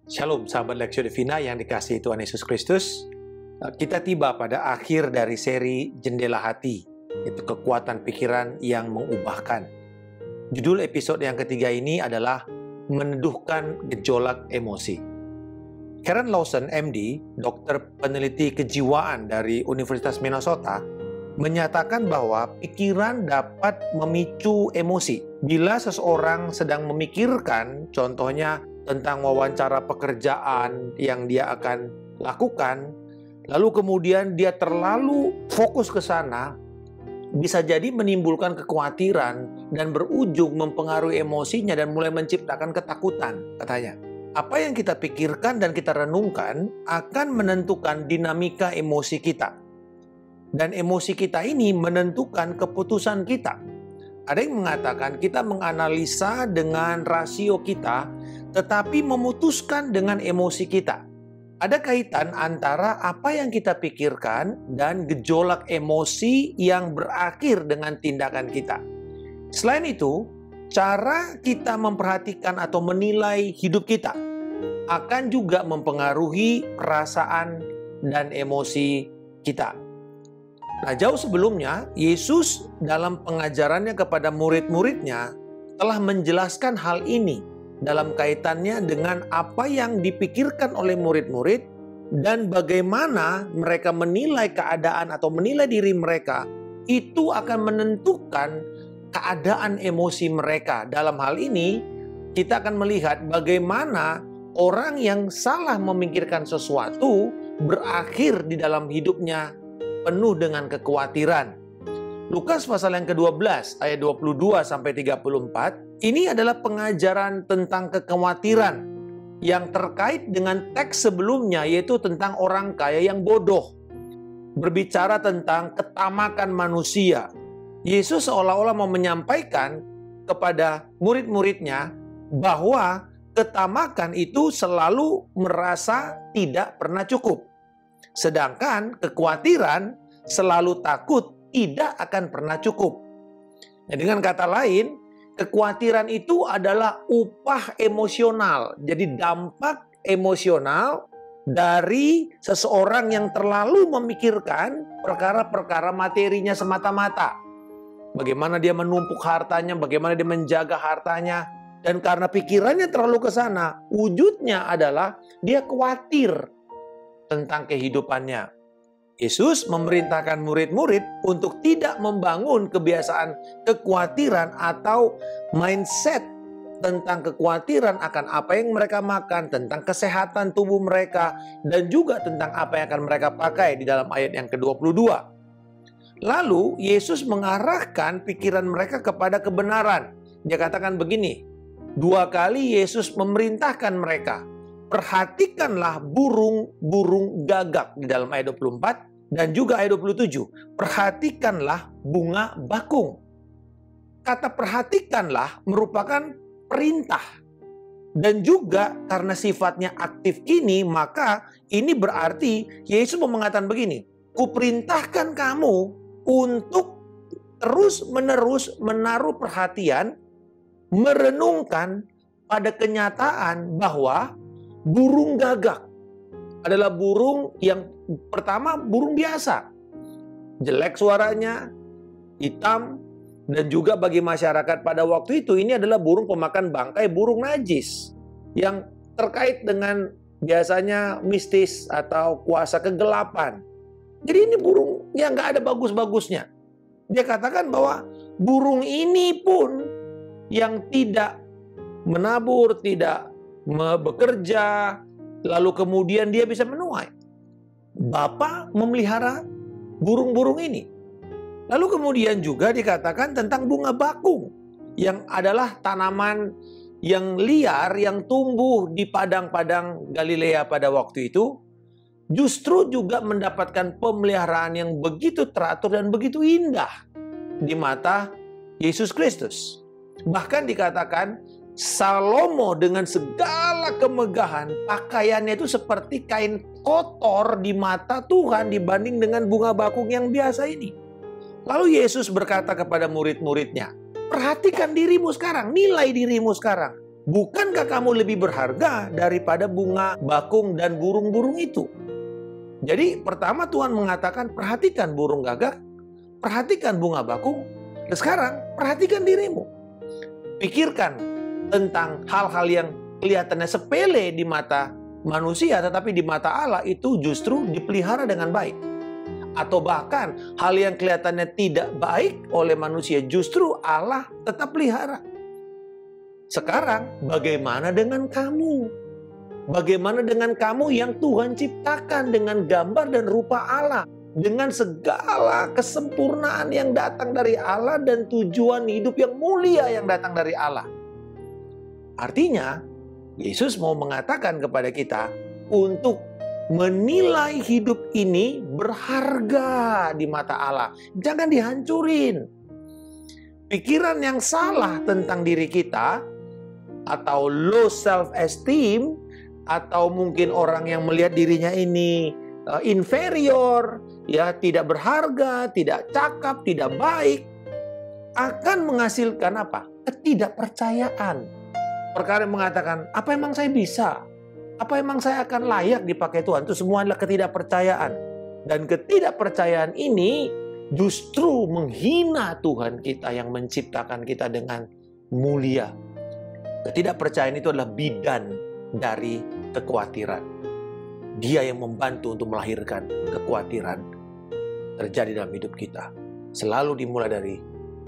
Shalom, sahabat Lexio Divina yang dikasihi Tuhan Yesus Kristus. Kita tiba pada akhir dari seri Jendela Hati, yaitu kekuatan pikiran yang mengubahkan. Judul episode yang ketiga ini adalah Meneduhkan Gejolak Emosi. Karen Lawson, MD, dokter peneliti kejiwaan dari Universitas Minnesota, menyatakan bahwa pikiran dapat memicu emosi. Bila seseorang sedang memikirkan, contohnya tentang wawancara pekerjaan yang dia akan lakukan, lalu kemudian dia terlalu fokus ke sana, bisa jadi menimbulkan kekhawatiran dan berujung mempengaruhi emosinya dan mulai menciptakan ketakutan, katanya. Apa yang kita pikirkan dan kita renungkan akan menentukan dinamika emosi kita. Dan emosi kita ini menentukan keputusan kita. Ada yang mengatakan kita menganalisa dengan rasio kita, tetapi memutuskan dengan emosi kita. Ada kaitan antara apa yang kita pikirkan dan gejolak emosi yang berakhir dengan tindakan kita. Selain itu, cara kita memperhatikan atau menilai hidup kita akan juga mempengaruhi perasaan dan emosi kita. Nah, jauh sebelumnya, Yesus dalam pengajarannya kepada murid-muridnya telah menjelaskan hal ini dalam kaitannya dengan apa yang dipikirkan oleh murid-murid dan bagaimana mereka menilai keadaan atau menilai diri mereka. Itu akan menentukan keadaan emosi mereka. Dalam hal ini, kita akan melihat bagaimana orang yang salah memikirkan sesuatu berakhir di dalam hidupnya penuh dengan kekhawatiran. Lukas pasal yang ke-12 ayat 22 sampai 34, ini adalah pengajaran tentang kekhawatiran yang terkait dengan teks sebelumnya, yaitu tentang orang kaya yang bodoh. Berbicara tentang ketamakan manusia. Yesus seolah-olah mau menyampaikan kepada murid-muridnya bahwa ketamakan itu selalu merasa tidak pernah cukup. Sedangkan kekhawatiran selalu takut tidak akan pernah cukup. Nah, dengan kata lain, kekhawatiran itu adalah upah emosional. Jadi dampak emosional dari seseorang yang terlalu memikirkan perkara-perkara materinya semata-mata. Bagaimana dia menumpuk hartanya, bagaimana dia menjaga hartanya. Dan karena pikirannya terlalu ke sana, wujudnya adalah dia khawatir tentang kehidupannya. Yesus memerintahkan murid-murid untuk tidak membangun kebiasaan kekhawatiran atau mindset tentang kekhawatiran akan apa yang mereka makan, tentang kesehatan tubuh mereka, dan juga tentang apa yang akan mereka pakai di dalam ayat yang ke-22. Lalu Yesus mengarahkan pikiran mereka kepada kebenaran. Dia katakan begini, 2 kali Yesus memerintahkan mereka, perhatikanlah burung-burung gagak di dalam ayat 24 dan juga ayat 27. Perhatikanlah bunga bakung. Kata perhatikanlah merupakan perintah. Dan juga karena sifatnya aktif ini, maka ini berarti Yesus mau mengatakan begini, kuperintahkan kamu untuk terus-menerus menaruh perhatian, merenungkan pada kenyataan bahwa burung gagak adalah burung yang pertama burung biasa. Jelek suaranya, hitam, dan juga bagi masyarakat pada waktu itu ini adalah burung pemakan bangkai, burung najis yang terkait dengan biasanya mistis atau kuasa kegelapan. Jadi ini burung yang nggak ada bagus-bagusnya. Dia katakan bahwa burung ini pun yang tidak menabur, tidak bekerja, lalu kemudian dia bisa menuai. Bapa memelihara burung-burung ini. Lalu kemudian juga dikatakan tentang bunga bakung, yang adalah tanaman yang liar yang tumbuh di padang-padang Galilea pada waktu itu, justru juga mendapatkan pemeliharaan yang begitu teratur dan begitu indah di mata Yesus Kristus. Bahkan dikatakan Salomo dengan segala kemegahan, pakaiannya itu seperti kain kotor di mata Tuhan dibanding dengan bunga bakung yang biasa ini. Lalu Yesus berkata kepada murid-muridnya, perhatikan dirimu sekarang, nilai dirimu sekarang. Bukankah kamu lebih berharga daripada bunga bakung dan burung-burung itu? Jadi pertama Tuhan mengatakan, perhatikan burung gagak, perhatikan bunga bakung, dan sekarang perhatikan dirimu. Pikirkan tentang hal-hal yang kelihatannya sepele di mata manusia, tetapi di mata Allah itu justru dipelihara dengan baik. Atau bahkan hal yang kelihatannya tidak baik oleh manusia, justru Allah tetap pelihara. Sekarang bagaimana dengan kamu? Bagaimana dengan kamu yang Tuhan ciptakan dengan gambar dan rupa Allah? Dengan segala kesempurnaan yang datang dari Allah dan tujuan hidup yang mulia yang datang dari Allah. Artinya, Yesus mau mengatakan kepada kita untuk menilai hidup ini berharga di mata Allah. Jangan dihancurin. Pikiran yang salah tentang diri kita, atau low self-esteem, atau mungkin orang yang melihat dirinya ini inferior, ya, tidak berharga, tidak cakap, tidak baik, akan menghasilkan apa? Ketidakpercayaan. Perkara yang mengatakan, apa emang saya bisa? Apa emang saya akan layak dipakai Tuhan? Itu semua adalah ketidakpercayaan. Dan ketidakpercayaan ini justru menghina Tuhan kita yang menciptakan kita dengan mulia. Ketidakpercayaan itu adalah bidan dari kekhawatiran. Dia yang membantu untuk melahirkan kekhawatiran terjadi dalam hidup kita. Selalu dimulai dari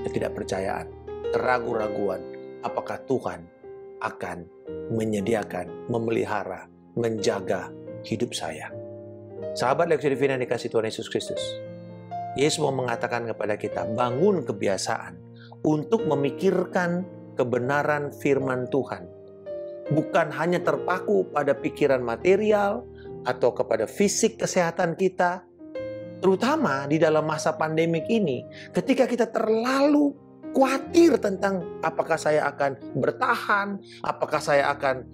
ketidakpercayaan, keraguan-raguan. Apakah Tuhan akan menyediakan, memelihara, menjaga hidup saya? Sahabat Leksio Divina yang dikasihi Tuhan Yesus Kristus, Yesus mau mengatakan kepada kita, bangun kebiasaan untuk memikirkan kebenaran firman Tuhan. Bukan hanya terpaku pada pikiran material atau kepada fisik kesehatan kita. Terutama di dalam masa pandemik ini, ketika kita terlalu khawatir tentang apakah saya akan bertahan, apakah saya akan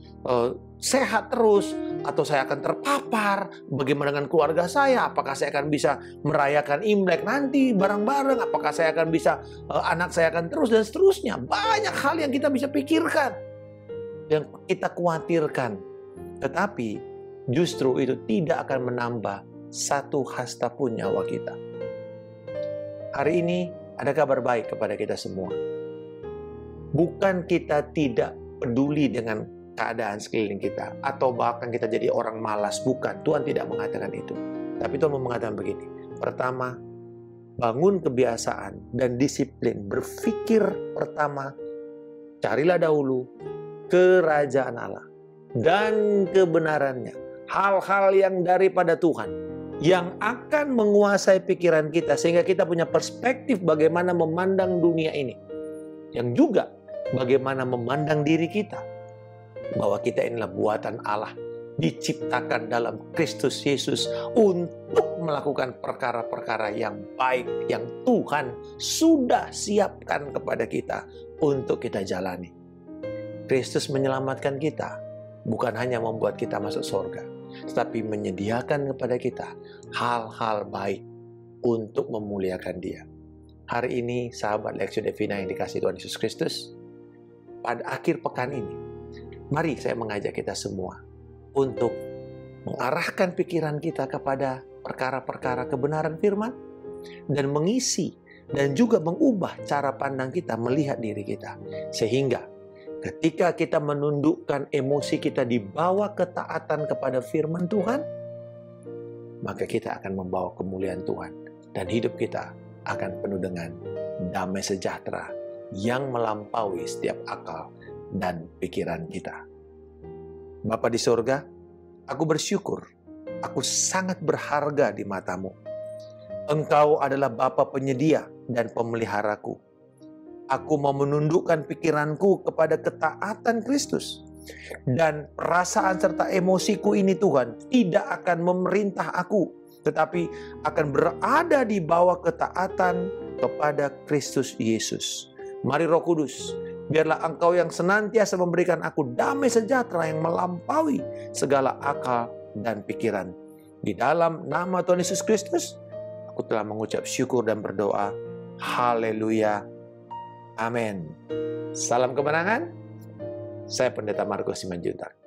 sehat terus, atau saya akan terpapar, bagaimana dengan keluarga saya, apakah saya akan bisa merayakan Imlek nanti bareng-bareng, apakah saya akan bisa, anak saya akan terus, dan seterusnya. Banyak hal yang kita bisa pikirkan, yang kita khawatirkan. Tetapi justru itu tidak akan menambah satu hasta pun nyawa kita. Hari ini ada kabar baik kepada kita semua. Bukan kita tidak peduli dengan keadaan sekeliling kita, atau bahkan kita jadi orang malas. Bukan, Tuhan tidak mengatakan itu. Tapi Tuhan mau mengatakan begini. Pertama, bangun kebiasaan dan disiplin. Berpikir pertama, carilah dahulu kerajaan Allah dan kebenarannya. Hal-hal yang daripada Tuhan, yang akan menguasai pikiran kita, sehingga kita punya perspektif bagaimana memandang dunia ini. Yang juga bagaimana memandang diri kita. Bahwa kita inilah buatan Allah, diciptakan dalam Kristus Yesus untuk melakukan perkara-perkara yang baik, yang Tuhan sudah siapkan kepada kita untuk kita jalani. Kristus menyelamatkan kita, bukan hanya membuat kita masuk surga, tetapi menyediakan kepada kita hal-hal baik untuk memuliakan Dia. Hari ini, sahabat Leksio Divina yang dikasihi Tuhan Yesus Kristus, pada akhir pekan ini, mari saya mengajak kita semua untuk mengarahkan pikiran kita kepada perkara-perkara kebenaran firman, dan mengisi dan juga mengubah cara pandang kita melihat diri kita. Sehingga ketika kita menundukkan emosi kita di bawah ketaatan kepada firman Tuhan, maka kita akan membawa kemuliaan Tuhan, dan hidup kita akan penuh dengan damai sejahtera yang melampaui setiap akal dan pikiran kita. Bapa di surga, aku bersyukur, aku sangat berharga di matamu. Engkau adalah Bapa penyedia dan pemeliharaku. Aku mau menundukkan pikiranku kepada ketaatan Kristus. Dan perasaan serta emosiku ini Tuhan tidak akan memerintah aku, tetapi akan berada di bawah ketaatan kepada Kristus Yesus. Mari Roh Kudus, biarlah Engkau yang senantiasa memberikan aku damai sejahtera yang melampaui segala akal dan pikiran. Di dalam nama Tuhan Yesus Kristus, aku telah mengucap syukur dan berdoa. Haleluya. Amin. Salam kemenangan. Saya Pendeta Markus Simanjuntak.